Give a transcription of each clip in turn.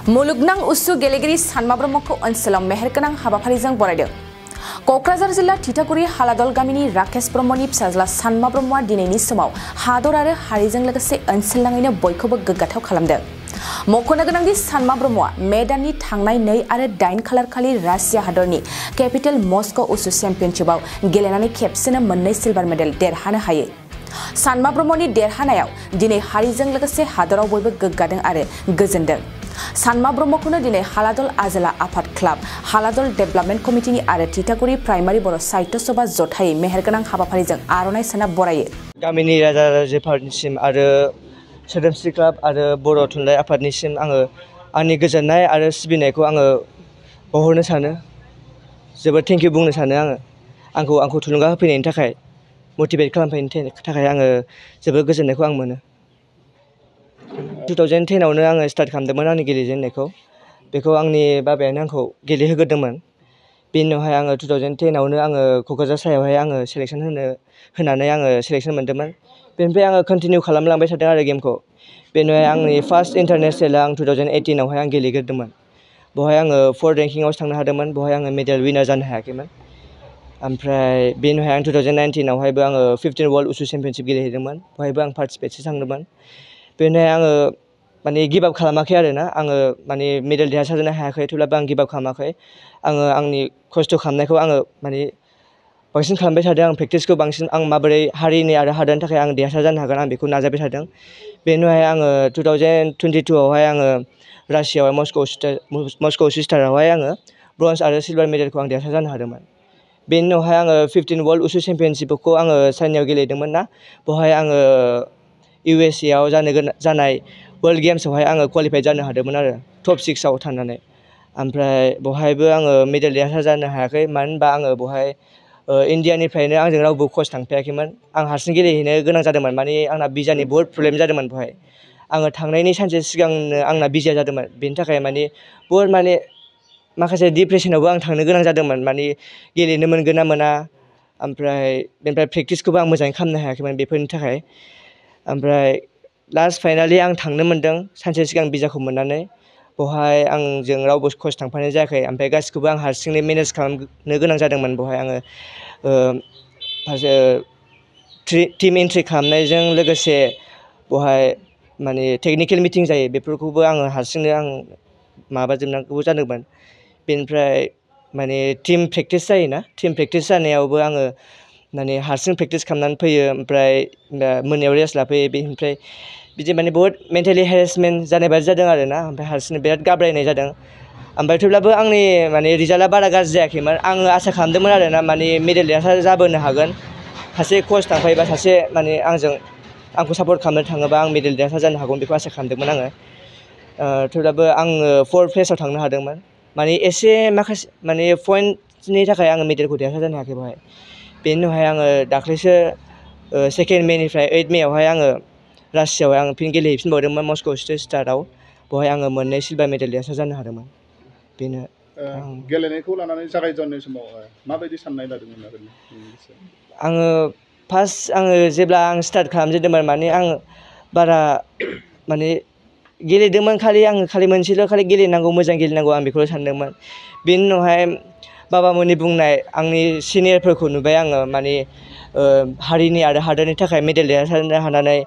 मुलुगनां उसु गेलेगिरि सानमा ब्रह्मखौ ओनसोलाव मेहेरगोनां हाबाफारिजों बरायदों। कक्राझार जिल्ला थिथागुरि हालादल गामिनि राकेश ब्रह्मनि फिसाज्ला सानमा ब्रह्मआ दिनैनि समाव हादर आरो हारिजों लोगोसे ओनसोलनाङैनो बयखौबो गोग्गाथाव खालामदों। मख'नो गोनांदि सानमा ब्रह्मआ मे दाननि थांनाय 2 आरो 8 खालार खालि रासिया हादरनि केपिटेल मस्क' उसु चेम्पियनशिपआव गेलेनानै खेबसेनो 2 सिलभार मेडेल देरहानो हायो। सानमा ब्रह्मनि देरहानायाव दिनै हारिजों लोगोसे हादराव बयबो गोग्गादों आरो गोजोनदों। सानमा ब्रह्मखौनो दिनै हालादल आजोला आफाद क्लाब, हालादल डेभेलपमेन्ट कमिटिनि आरो थिथागुरि प्राइमारि बर' साहित्य सभा जथायै मेहेरगोनां हाबाफारिजों आर'नाइ सोना बरायो। गामिनि राजा राजोफोरनिसिम आरो सोदोमस्रि क्लाब आरो बर' थुनलाइ आफादनिसिम आङो आंनि गोजोननाय आरो सिबिनायखौ आङो बावहरनो सानो। जोबोद थेंक इउ बुंनो सानो आंखौ थुलुंगा होफैनायनि थाखाय, मटिभेट खालामफैनायनि थाखाय आङो जोबोद गोजोननायखौ आं मोनो। 2010 आवनो आङो स्टार्ट खालामदोंमोन आंनि गेलेजेननायखौ। बेखौ आंनि बाबायानो आंखौ गेलेहोग्रोदोंमोन। बेनि उनावहाय आङो 2010 आवनो आङो क'क्राझार सायावहाय आङो सेलेक्सन होनानै आङो सेलेक्सन मोन्दोंमोन। बेनिफ्राय आङो कन्टिनिउ खालामलांबाय थादों आरो गेमखौ। बेनि उनावहाय आंनि फार्स्ट इन्टारनेसनेलआ आं 2018 आवहाय आं गेलेग्रोदोंमोन। बेवहाय आङो 4 रेंकिंआवसो थांनो हादोंमोन। बेवहाय आङो मेडेल विनार जानो हायाखैमोन। ओमफ्राय बेनि उनावहाय आं 2019 आवहायबो आङो 15 वर्ल्ड उसु चेम्पियनशिप गेलेहैदोंमोन। बेवहायबो आं पार्टिसिपेटसो थांदोंमोन। बेनि उनावहाय आङो माने गिभ आप खालामाखै आरोना। आङो माने मेडेल देरहासारनो हायाखै, थेवब्लाबो आं गिभ आप खालामाखै। आङो आंनि खस्थ' खालामनायखौ आङो माने बांसिन खालामबाय थादों। आं प्रेक्टिसखौ बांसिन आं माबोरै हारिनि आरो हादोरनि थाखाय आं देरहासार जानो हागोन आं बेखौ नाजाबाय थादों। बेनि उनावहाय आङो 2022 आवहाय आङो रासियाआव मस्क' उसु स्टारावहाय आङो ब्रन्ज आरो सिलभार मेडेलखौ आं देरहासार जानो हादोंमोन। बेनि उनावहाय आङो 15 वर्ल्ड उसु चेम्पियनशिपखौ आङो चाइनायाव गेलेदोंमन ना। बेवहाय आङो USA आव जानाय वर्ल्ड गेम्सआवहाय आङो क्वालिफाइड जानो हादोंमोन आरो टप 6 आव थानानै। ओमफ्राय बेवहायबो आङो मेडेल देरहासार जानो हायाखै, मानो होनबा आङो बेवहाय इण्डियानिफ्रायनो आंजों रावबो कच थांफायाखैमोन। आं हारसिं गेलेहैनो गोनां जादोंमोन, माने आंना भिजानि बहुद प्रब्लेम जादोंमोन बेवहाय। आङो थांनायनि सानसे सिगांनो आंना भिजाया जादोंमोन। बेनि थाखाय माने बहुद माखासे डिप्रेसनावबो आं थांनो गोनां जादोंमोन, माने गेलेनो मोनगोन ना मोना। ओमफ्राय बेनिफ्राय प्रेक्टिसखौबो आं मोजाङै खालामनो हायाखैमोन बेफोरनि थाखाय। ओमफ्राय लास्ट फाइनालि आं थांनो मोनदों सानसे सिगां भिजाखौ मोननानै। बेवहाय आंजों रावबो कच थांफानाय जायाखै। ओमफ्राय गासिखौबो आं हारसिङै मेनेज खालामनो गोनां जादोंमोन। बेवहाय आङो टिम एन्ट्रि खालामनायजों लोगोसे बेवहाय माने टेकनिकेल मिटिं जायो, बेफोरखौबो आङो हारसिंनो आं माबाजोबनांगौ जादोंमोन। बेनिफ्राय माने टिम प्रेक्टिस जायोना, टिम प्रेक्टिस जानायावबो आङो माने हारसिं प्रेक्टिस खालामनानै फैयो। ओमफ्राय मोनायाव रेस्ट लाफैयो। बेनिफ्राय बिदि माने बहुत मेन्टेलि हेरेसमेन्ट जानाय बायदि जादों आरोना। ओमफ्राय हारसिंनो बिराद गाब्रायनाय जादों। ओमफ्राय थेवब्लाबो आंनि माने रिजाल्टआ बारा गाज्रि जायाखैमोन। आङो आसा खालामदोंमोन आरोना माने मेडेल देरहासार जाबोनो हागोन। सासे कच थांफायोबा, सासे माने आंखौ सापर्ट खालामनो थाङोबा आं मेडेल देरहासार जानो हागौ बेखौ आसा खालामदोंमोन आङो। थेवब्लाबो आङो 4th प्लेसआव थांनो हादोंमोन। माने एसे माखासे माने पइन्टनि थाखाय आङो मेडेलखौ देरहासार जानो हायाखै बेवहाय। बेनि उनावहाय आङो दाख्लैसो 2 मेनिफ्राय 8 मेआवहाय आङो रासियाआवहाय आङो फिन गेलेहैफिनबावदोंमोन मस्क' उसु स्टाराव। बेवहाय आङो 2 सिलभार मेडेल देरहासार जानो हादोंमोन। बेनो गेलेनायखौ लानानै जागायजेननाय समाव माबायदि साननाय लादोंमोन ओरैनो? आङो जेब्ला आं स्टार्ट खालामजेनदोंमोन, माने आं बारा माने गेलेदोंमोन। खालि मोनसेल' गेलेनांगौ, मोजां गेलेनांगौ आं बेखौल' सानदोंमोन। बेनि उनावहाय बाबामोननि बुंनाय आंनि सिनियरफोरखौ नुबाय आङो, माने हारिनि आरो हादोरनि थाखाय मेडेल देरहासारनो हानानै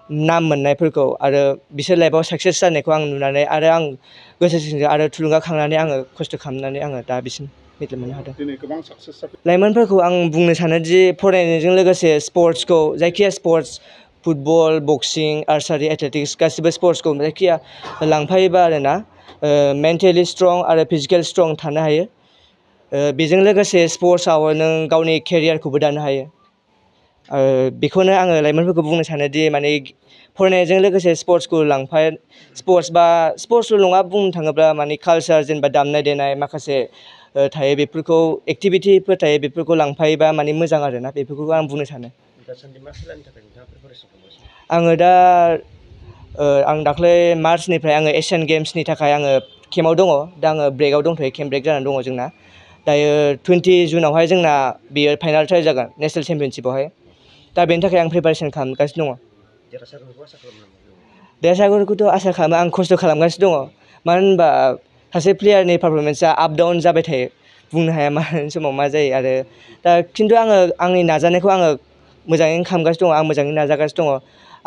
नाम मोननायफोरखौ, आरो बिसोर लाइफआव साक्सेस जानायखौ आं नुनानै आरो आं गोसो सिंजों आरो थुलुंगाखांनानै आङो खस्थ' खालामनानै आङो दा बिसिम मेडेल मोननो हादों। दिनै गोबां साक्सेस जाबाय। लाइमोनफोरखौ आं बुंनो सानोदि फरायनायजों लोगोसे स्पर्ट्सखौ, जायखिया स्पर्ट्स, फुटबल, बक्सिं, आर्सारि, एथलेटिक्स गासिबो स्पर्ट्सखौ जायखिया लांफायोबा आरोना मेन्टेलि स्ट्रं आरो फिजिकेल स्ट्रं थानो हायो। बेजों लोगोसे स्पर्ट्सआव नों गावनि केरियारखौबो दानो हायो। बेखौनो आङो लाइमोनफोरखौ बुंनो सानोदि माने फरायनायजों लोगोसे स्पर्ट्सखौ स्पर्ट्सल' नङा, बुंनो थाङोब्ला माने कालचार, जेनेबा दामनाय देनाय माखासे थायो, बेफोरखौ एक्टिभिटिफोर थायो, बेफोरखौ लांफायोबा माने मोजां आरोना। बेफोरखौ आं बुंनो सानो। आङो दा आं दाख्लै मार्चनिफ्राय आङो एसियान गेम्सनि थाखाय आङो केम्पआव दङ। दा आङो ब्रेकआव दंथ'यो, केम्प ब्रेक जानानै दङ जोंना। दायो 20 जुनावहाय जोंना बेयो फाइनाल ट्रायल जागोन नेसनेल चेम्पियनशिपआवहाय। दा बेनि थाखाय आं प्रिपारेसन खालामगासिनो दङ। देरहासारखौथ' आसा खालामो, आं खस्थ' खालामगासिनो दङ। मानो होनबा सासे प्लेयारनि पारफरमेन्सआ आप डाउन जाबाय थायो बुंनो हाया मा समाव मा जायो आरो दा खिन्थु आङो आंनि नाजानायखौ आङो मोजाङैनो खालामगासिनो दङ आं मोजाङै नाजागासिनो दङ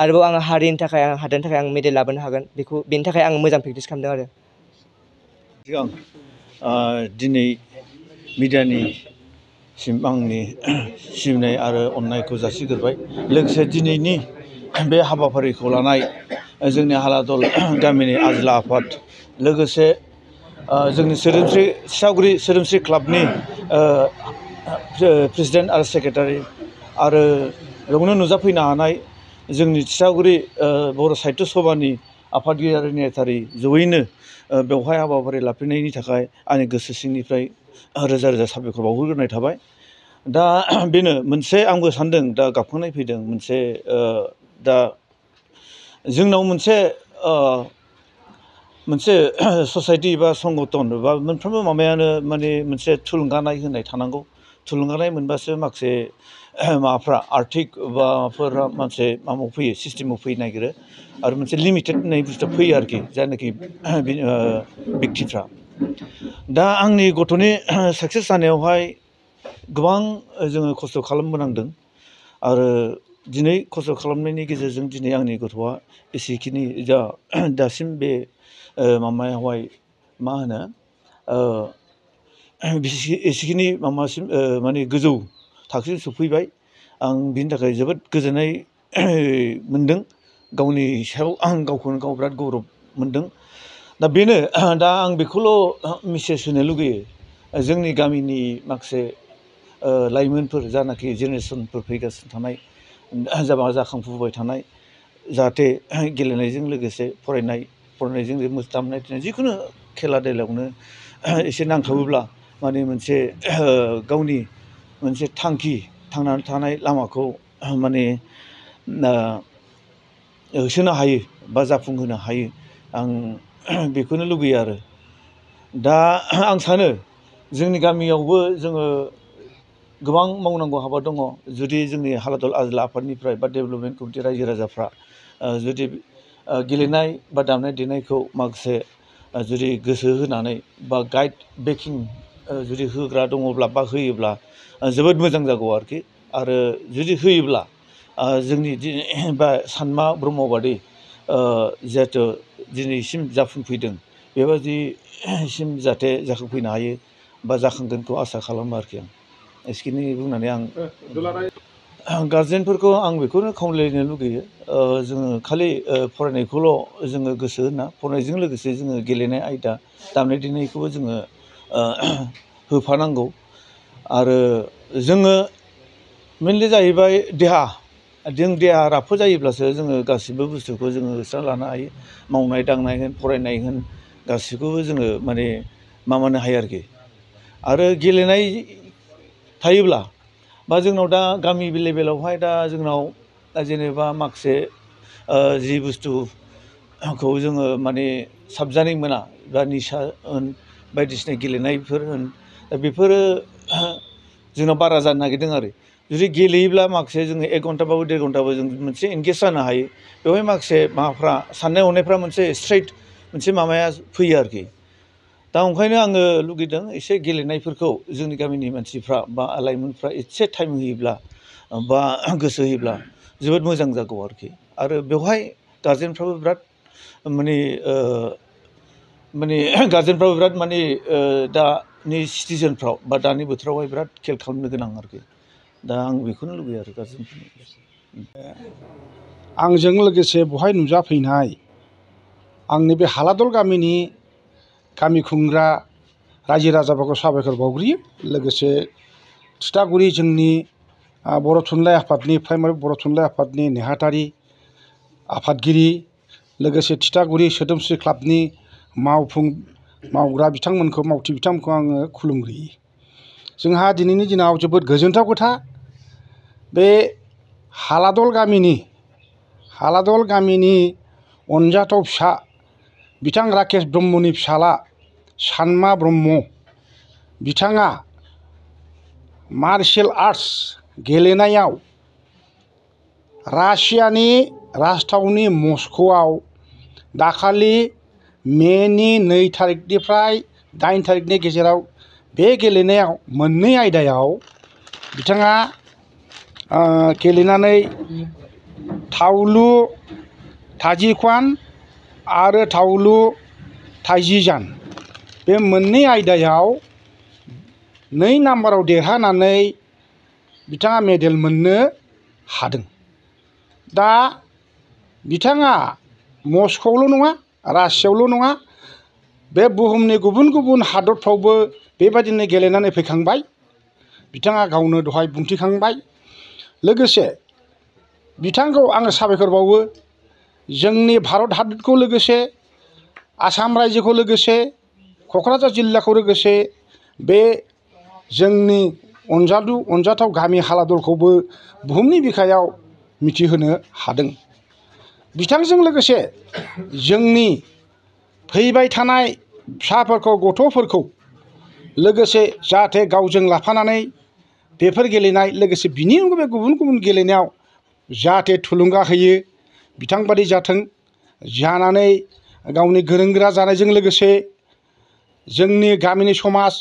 आरोबाव आङो हारिनि थाखाय आं हादोरनि थाखाय आं मेडेल लाबोनो हागोन बेनि थाखाय आं मोजां प्रेक्टिस खालामदों आरो सिगां दिनै मिडियानिसिम आंनि सिबिनाय आरो अननायखौ जासिग्रोबाय लोगोसे दिनैनि बे हाबाफारिखौ लानाय जोंनि हालादल गामिनि आजोला आफाद लोगोसे जोंनि थिथागुरि सोदोमस्रि क्लाबनि प्रेसिडेन्ट आरो सेक्रेटारि आरो बेयावनो नुजाफैनो हानाय जोंनि थिथागुरि बर' साहित्य सभानि आफादगिरि आरो नेहाथारि जयैनो बेवहाय हाबाफारि लाफैनायनि थाखाय आंनि गोसो सिंनिफ्राय रोजा रोजा साबायखर बावहरग्रोनाय थाबाय दा बेनो मोनसे आंबो सानदों दा गाबखांनाय फैदों मोनसे दा जोंनाव मोनसे ससाइटि बा संगठन बा मोनफ्रोमबो माबायानो माने मोनसे थुलुंगानाय होनाय थानांगौ थुलुंगानाय मोनबासो माखासे माबाफ्रा आर्थिक माबाफोरा मोनसे माबायाव फैयो सिस्टेमाव फैनो नागिरो आरो मोनसे लिमिटेड होननाय बुस्थुआ फैयो आरोखि जायनाखि व्यक्तिफ्रा दा आंनि गथ'नि साक्सेस जानायावहाय गोबां जोङो खस्थ' खालामबोनांदों आरो दिनै खस्थ' खालामनायनि गेजेरजों दिनै आंनि गथ'आ एसेखिनि दासिम बे माबायावहाय मा होनो एसेखिनि माबासिम माने गोजौ थाखोसिम सफैबाय आं बिनि थाखाय जोबोद गोजोननाय मोनदों गावनि सायाव आं गावखौनो गाव बिराद गौरब मोनदों दा बेनो दा आं बेखौल' मेसेज होनो लुगैयो जोंनि गामिनि माखासे लाइमोनफोर जानाखि जेनेरेसनफोर फैगासिनो थानाय जाखांफुबाय थानाय जाहाथे गेलेनायजों लोगोसे फरायनायजों दामनाय देनाय जिखुनु खेला देलायावनो एसे नांथाबोब्ला माने मोनसे गावनि मोनसे थांखि थांनानै थानाय लामाखौ माने होसोनो हायो बा जाफुंहोनो हायो आं बेखौनो लुगैयो आरो दा आं सानो जोंनि गामियावबो जोङो गोबां मावनांगौ हाबा दङ जुदि जोंनि हालादल आजोला आफादनिफ्राय बा डेभेलपमेन्ट कमिटि रायजो राजाफ्रा जुदि गेलेनाय बा दामनाय देनायखौ माखासे जुदि गोसो होनानै बा गाइड बेकिं जुदि होग्रा दङब्ला बा होयोब्ला जोबोद मोजां जागौ आरोखि आरो जुदि होयोब्ला जोंनि बा सानमा ब्रह्म बादि जिहेथु दिनैसिम जाफुंफैदों बेबादिसिम जाहाथे जाखांफैनो हायो बा जाखांगोनखौ आसा खालामो आरोखि आं एसेखिनि बुंनानै आं गारजेनफोरखौ आं बेखौनो खावलायनो लुगैयो जोङो खालि फरायनायखौल' जोङो गोसो होना फरायनायजों लोगोसे जोङो गेलेनाय आयदा दामनाय देनायखौबो जोङो होफानांगौ आरो जोङो मेनलि जाहैबाय जों देहा राफोद जायोब्लासो जोङो गासिबो बुस्थुखौ जोङो होस्रांना लानो हायो मावनाय दांनाय होन फरायनाय होन गासिखौबो जोङो माने माबानो हायो आरोखि आरो गेलेनाय थायोब्ला बा जोंनाव दा गामि लेभेलावहाय दा जोंनाव जेनेबा माखासे जि बुस्थुखौ जोङो माने साबजानाय मोना बा निसा होन बायदिसिना गेलेनायफोर होन दा बेफोरो जोंनाव बारा जानो नागिरदों आरो जुदि गेलेयोब्ला माखासे जोङो 1 घन्टाबाबो 1.5 घन्टाबो जों मोनसे एंगेज जानो हायो बेवहाय माखासे माबाफ्रा साननाय हनायफ्रा मोनसे स्ट्रेट मोनसे माबाया फैयो आरोखि दा ओंखायनो आङो लुगैदों एसे गेलेनायफोरखौ जोंनि गामिनि मानसिफ्रा बा लाइमोनफ्रा एसे टाइम होयोब्ला बा गोसो होयोब्ला जोबोद मोजां जागौ आरोखि आरो बेवहाय गारजेनफ्राबो बिराद माने गारजेनफ्राबो बिराद माने दानि सिटिजेनफ्राव बा दानि बोथोरावहाय बिराद खेल खालामनो गोनां आरोखि दा आं बेखौनो लुगैयो आरो गारजेनफोरनि आंजों लोगोसे बहाय नुजाफैनाय आंनि बे हालादल गामिनि गामि खुंग्रा रायजो राजाफोरखौ साबायखर बावग्रोयो लोगोसे थिथागुरि जोंनि बर' थुनलाइ आफादनि प्राइमारि बर' थुनलाइ आफादनि नेहाथारि आफादगिरि लोगोसे थिथागुरि सोदोमस्रि क्लाबनि मावग्रा बिथांमोनखौ मावथि बिथांमोनखौ आङो खुलुमग्रोयो जोंहा दिनैनि दिनाव जोबोद गोजोनथाव खोथा बे हालादल गामिनि अनजाथाव फिसा बिथां राकेश ब्रह्मनि फिसाला सानमा ब्रह्म बिथाङा मार्शेल आर्ट्स गेलेनायाव रासियानि राजथावनि मस्क'आव दाखालि मेनि 2 थारिखनिफ्राय 8 थारिखनि गेजेराव बे गेलेनायाव मोननै आयदायाव बिथाङा गेलेनानै थावलु थाजिखान आरो थावलु थाइजिजान बे मोननै आयदायाव 2 नाम्बाराव देरहानानै बिथाङा मेडेल मोननो हादों। दा बिथाङा मस्क'आवल' नङा, रासियायावल' नङा, बे बुहुमनि गुबुन गुबुन हादरफ्रावबो बेबायदिनो गेलेनानै फैखांबाय। बिथाङा गावनो दहाय बुंथिखांबाय। लोगोसे बिथांखौ आङो साबायखर बावो। जोंनि भारत हादरखौ लोगोसे आसाम रायजोखौ लोगोसे क'क्राझार जिल्लाखौ लोगोसे बे जोंनि अनजाथाव गामि हालादलखौबो बुहुमनि बिखायाव मिथिहोनो हादों। बिथांजों लोगोसे जोंनि फैबाय थानाय फिसाफोरखौ गथ'फोरखौ लोगोसे जाहाथे गावजों लाफानानै बेफोर गेलेनाय लोगोसे बिनि अनगायै गुबुन गुबुन गेलेनायाव जाहाथे थुलुंगा होयो बिथांबादि जाथों। जानानै गावनि गोरों गोरा जानायजों लोगोसे जोंनि गामिनि समाज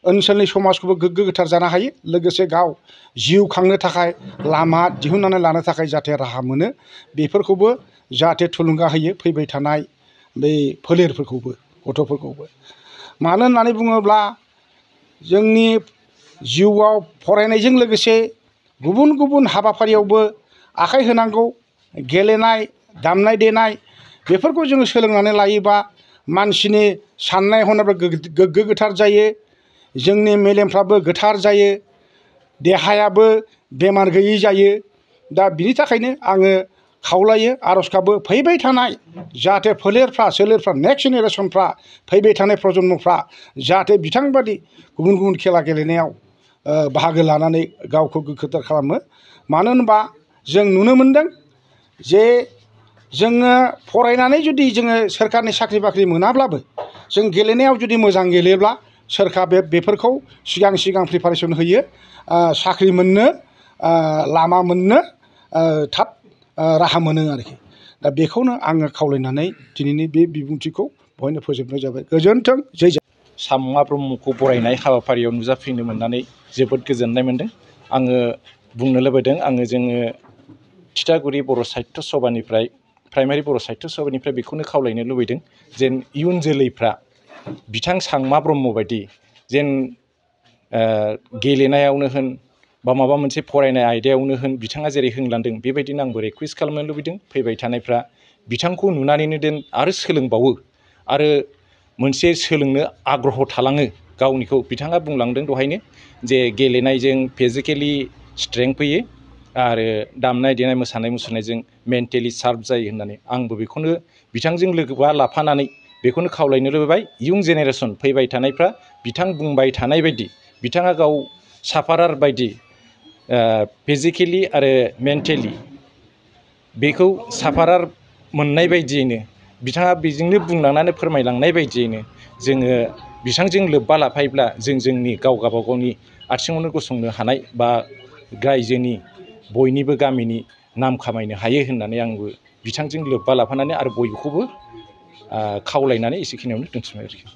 ओनसोलनि समाजखौबो गोग्गो गोथार जानो हायो। लोगोसे गाव जिउ खांनो थाखाय लामा दिहुननानै लानो थाखाय जाहाथे राहा मोनो बेफोरखौबो जाहाथे थुलुंगा होयो फैबाय थानाय बै फोलेरफोरखौबो गथ'फोरखौबो। मानो होननानै बुङोब्ला जोंनि जिउआव फरायनायजों लोगोसे गुबुन गुबुन हाबाफारियावबो आखाइ होनांगौ। गेलेनाय दामनाय देनाय बेफोरखौ जोङो सोलोंनानै लायोबा मानसिनि साननाय हनायफ्रा गोग्गो गोथार जायो। जोंनि मेलेमफ्राबो गोथार जायो। देहायाबो बेमार गैयै जायो। दा बिनि थाखायनो आङो खावलायो आर'ज गाबो फैबाय थानाय जाहाथे सोलेरफ्रा नेक्स्ट जेनेरेसनफ्रा फैबाय थानाय प्रजन्मफ्रा जाहाथे बिथांबादि गुबुन गुबुन खेला गेलेनायाव बाहागो लानानै गावखौ गोग्गोथार खालामो। मानो होनबा जों नुनो मोनदों जे जोङो फरायनानै जुदि जोङो सोरखारनि साख्रि बाख्रि मोनाब्लाबो जों गेलेनायाव जुदि मोजां गेलेयोब्ला सोरखारा बेफोरखौ सिगां प्रिपारेसन होयो साख्रि मोननो लामा मोननो थाब राहा मोनो आरोखि। दा बेखौनो आङो खावलायनानै दिनैनि बे बिबुंथिखौ बहायनो फोजोबनाय जाबाय। गोजोन्थों। जै जय। सामा ब्रह्मखौ बरायनाय हाबाफारियाव नुजाफैनो मोननानै जोबोद गोजोननाय मोन्दों। आङो बुंनो लुबैदों जोङो थिथागुरि बर' साहित्य सभानिफ्राय प्राइमारि बर' साहित्य सभानिफ्राय बेखौनो खावलायनो लुबैदों जेन इयुन जोलैफ्रा बिथां सांमा ब्रह्म बायदि जेन गेलेनायावनो होन बा माबा मोनसे फरायनाय आयदायावनो होन बिथाङा जेरै होंलांदों बेबायदिनो आंबो रिकुवेस्ट खालामनो लुबैदों फैबाय थानायफ्रा बिथांखौ नुनानैनो आरो सोलोंबावो आरो मोनसे सोलोंनो आग्रह थालाङो गावनिखौ। बिथाङा बुंलांदों दहायनो जे गेलेनायजों फिजिकेलि स्ट्रेंथ फैयो आरो दामनाय देनाय मोसानाय मुसुरनायजों मेन्टेलि शार्प जायो होननानै। आंबो बेखौनो बिथांजों लोगोबा लाफानानै बेखौनो खावलायनो लुबैबाय इयुन जेनेरेसन फैबाय थानायफ्रा बिथां बुंबाय थानाय बायदि बिथाङा गाव साफारार बायदि फिजिकेलि आरो मेन्टेलि बेखौ साफारार मोननाय बायदियैनो बिथाङा बेजोंनो बुंलांनानै फोरमायलांनाय बायदियैनो जोङो बिथांजों लोब्बा लाफायोब्ला जों जोंनि गावबागावनि आथिङावनो गसंनो हानाय बा रायजोनि बयनिबो गामिनि नाम खामायनो हायो होननानै आंबो बिथांजों लोब्बा लाफानानै आरो बयखौबो खावलायनानै एसेखिनियावनो दोनथुमबाय आरोखि।